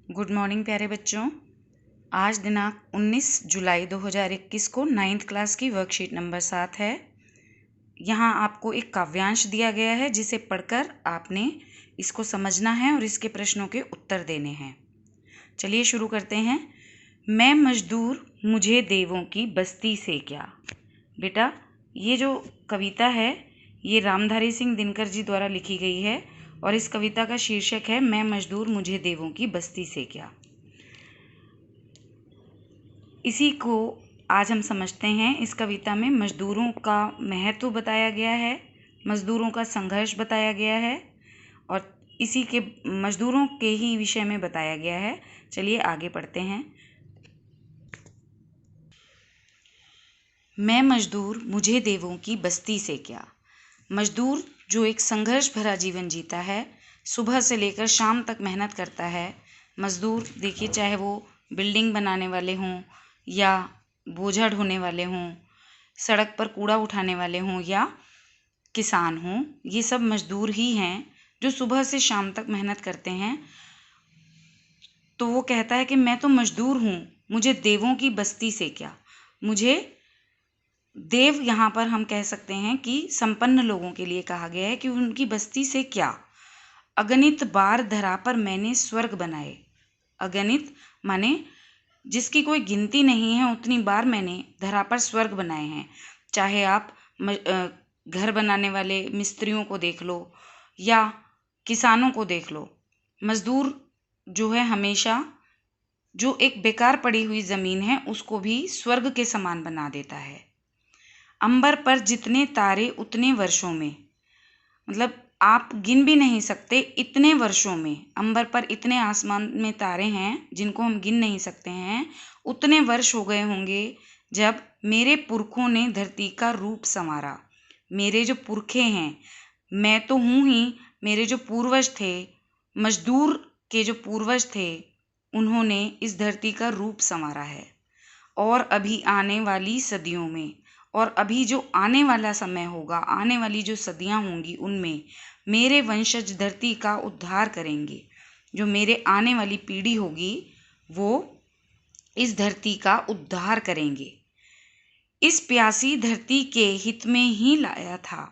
Good morning प्यारे बच्चों। आज दिनांक 19 जुलाई 2021 को 9th क्लास की वर्कशीट नंबर 7 है। यहाँ आपको एक काव्यांश दिया गया है जिसे पढ़कर आपने इसको समझना है और इसके प्रश्नों के उत्तर देने हैं। चलिए शुरू करते हैं। मैं मजदूर मुझे देवों की बस्ती से क्या। बेटा, ये जो कविता है ये रामधारी सिंह दिनकर जी द्वारा लिखी गई है और इस कविता का शीर्षक है मैं मजदूर मुझे देवों की बस्ती से क्या। इसी को आज हम समझते हैं। इस कविता में मजदूरों का महत्व बताया गया है, मजदूरों का संघर्ष बताया गया है और इसी के मजदूरों के ही विषय में बताया गया है। चलिए आगे पढ़ते हैं। मैं मजदूर मुझे देवों की बस्ती से क्या। मजदूर जो एक संघर्ष भरा जीवन जीता है, सुबह से लेकर शाम तक मेहनत करता है। मजदूर देखिए, चाहे वो बिल्डिंग बनाने वाले हों या बोझा ढोने वाले हों, सड़क पर कूड़ा उठाने वाले हों या किसान हों, ये सब मजदूर ही हैं जो सुबह से शाम तक मेहनत करते हैं। तो वो कहता है कि मैं तो मजदूर हूँ, मुझे देवों की बस्ती से क्या। मुझे देव यहाँ पर हम कह सकते हैं कि संपन्न लोगों के लिए कहा गया है कि उनकी बस्ती से क्या। अगणित बार धरा पर मैंने स्वर्ग बनाए। अगणित माने जिसकी कोई गिनती नहीं है, उतनी बार मैंने धरा पर स्वर्ग बनाए हैं। चाहे आप घर बनाने वाले मिस्त्रियों को देख लो या किसानों को देख लो। मजदूर जो है हमेशा जो एक बेकार पड़ी हुई ज़मीन है उसको भी स्वर्ग के समान बना देता है। अंबर पर जितने तारे उतने वर्षों में, मतलब आप गिन भी नहीं सकते इतने वर्षों में। अंबर पर इतने आसमान में तारे हैं जिनको हम गिन नहीं सकते हैं। उतने वर्ष हो गए होंगे जब मेरे पुरखों ने धरती का रूप संवारा। मेरे जो पुरखे हैं, मैं तो हूँ ही, मेरे जो पूर्वज थे, मजदूर के जो पूर्वज थे, उन्होंने इस धरती का रूप संवारा है। और अभी आने वाली सदियों में और अभी जो आने वाला समय होगा, आने वाली जो सदियां होंगी, उनमें मेरे वंशज धरती का उद्धार करेंगे। जो मेरे आने वाली पीढ़ी होगी वो इस धरती का उद्धार करेंगे। इस प्यासी धरती के हित में ही लाया था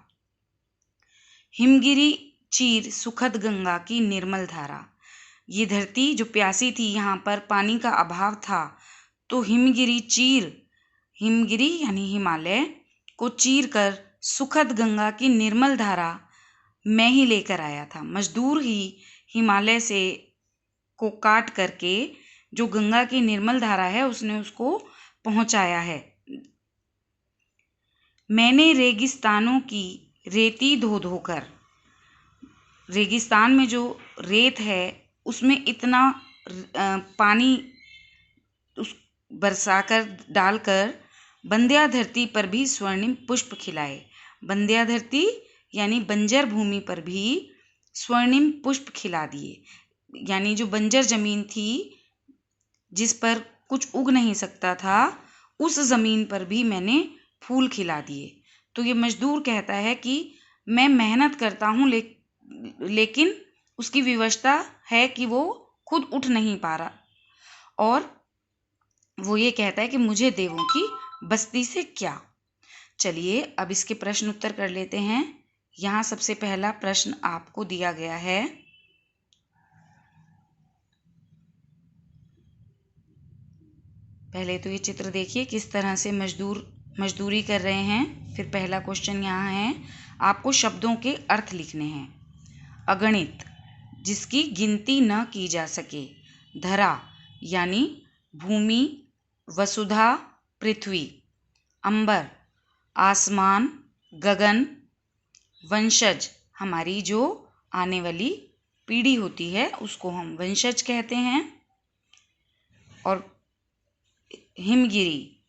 हिमगिरी चीर सुखद गंगा की निर्मल धारा। ये धरती जो प्यासी थी, यहाँ पर पानी का अभाव था, तो हिमगिरी चीर, हिमगिरी यानी हिमालय को चीर कर सुखद गंगा की निर्मल धारा मैं ही लेकर आया था। मजदूर ही हिमालय से को काट करके जो गंगा की निर्मल धारा है उसने उसको पहुंचाया है। मैंने रेगिस्तानों की रेती धो धोकर, रेगिस्तान में जो रेत है उसमें इतना पानी उस बरसाकर डालकर बंध्या धरती पर भी स्वर्णिम पुष्प खिलाए। बंध्या धरती यानी बंजर भूमि पर भी स्वर्णिम पुष्प खिला दिए। यानी जो बंजर जमीन थी जिस पर कुछ उग नहीं सकता था, उस जमीन पर भी मैंने फूल खिला दिए। तो ये मजदूर कहता है कि मैं मेहनत करता हूँ लेकिन उसकी विवशता है कि वो खुद उठ नहीं पा रहा और वो ये कहता है कि मुझे देवों की बस्ती से क्या। चलिए अब इसके प्रश्न उत्तर कर लेते हैं। यहाँ सबसे पहला प्रश्न आपको दिया गया है। पहले तो ये चित्र देखिए किस तरह से मजदूरी कर रहे हैं। फिर पहला क्वेश्चन यहाँ है, आपको शब्दों के अर्थ लिखने हैं। अगणित, जिसकी गिनती न की जा सके। धरा यानी भूमि, वसुधा पृथ्वी। अंबर आसमान, गगन। वंशज हमारी जो आने वाली पीढ़ी होती है उसको हम वंशज कहते हैं। और हिमगिरी,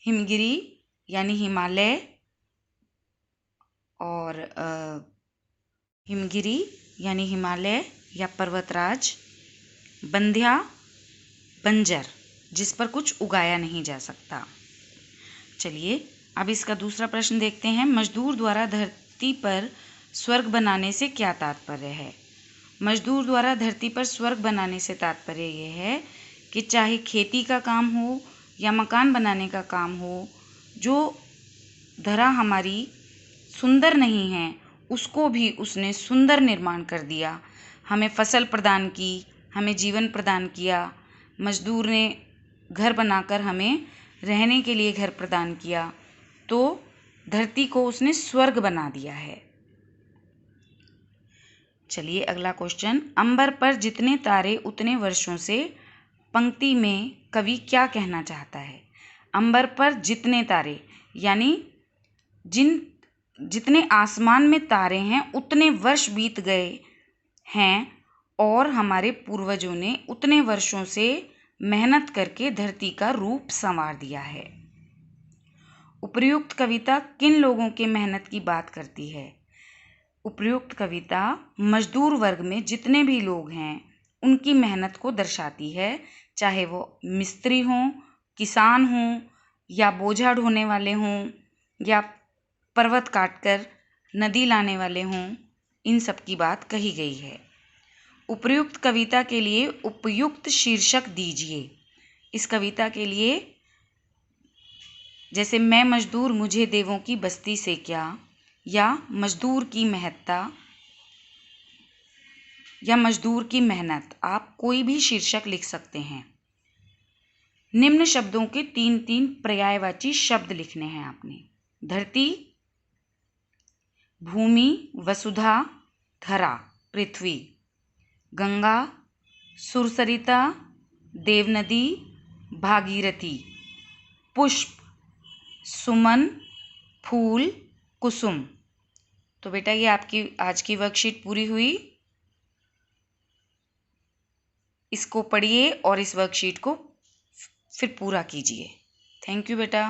हिमगिरी यानी हिमालय और हिमगिरी यानी हिमालय या पर्वतराज। बंध्या बंजर, जिस पर कुछ उगाया नहीं जा सकता। चलिए अब इसका दूसरा प्रश्न देखते हैं। मजदूर द्वारा धरती पर स्वर्ग बनाने से क्या तात्पर्य है। मजदूर द्वारा धरती पर स्वर्ग बनाने से तात्पर्य यह है कि चाहे खेती का काम हो या मकान बनाने का काम हो, जो धरा हमारी सुंदर नहीं है उसको भी उसने सुंदर निर्माण कर दिया। हमें फसल प्रदान की, हमें जीवन प्रदान किया। मजदूर ने घर बनाकर हमें रहने के लिए घर प्रदान किया, तो धरती को उसने स्वर्ग बना दिया है। चलिए अगला क्वेश्चन, अंबर पर जितने तारे उतने वर्षों से पंक्ति में कवि क्या कहना चाहता है? अंबर पर जितने तारे यानी जितने आसमान में तारे हैं उतने वर्ष बीत गए हैं और हमारे पूर्वजों ने उतने वर्षों से मेहनत करके धरती का रूप संवार दिया है। उपर्युक्त कविता किन लोगों के मेहनत की बात करती है? उपर्युक्त कविता मजदूर वर्ग में जितने भी लोग हैं उनकी मेहनत को दर्शाती है, चाहे वो मिस्त्री हों, किसान हों या बोझा ढोने वाले हों या पर्वत काटकर नदी लाने वाले हों, इन सब की बात कही गई है। उपर्युक्त कविता के लिए उपयुक्त शीर्षक दीजिए। इस कविता के लिए जैसे मैं मजदूर मुझे देवों की बस्ती से क्या, या मजदूर की महत्ता या मजदूर की मेहनत, आप कोई भी शीर्षक लिख सकते हैं। निम्न शब्दों के 3-3 पर्यायवाची शब्द लिखने हैं आपने। धरती, भूमि, वसुधा, धरा, पृथ्वी, गंगा, सुरसरिता, देवनदी, भागीरथी, पुष्प, सुमन, फूल, कुसुम। तो बेटा ये आपकी आज की वर्कशीट पूरी हुई। इसको पढ़िए और इस वर्कशीट को फिर पूरा कीजिए। थैंक यू बेटा।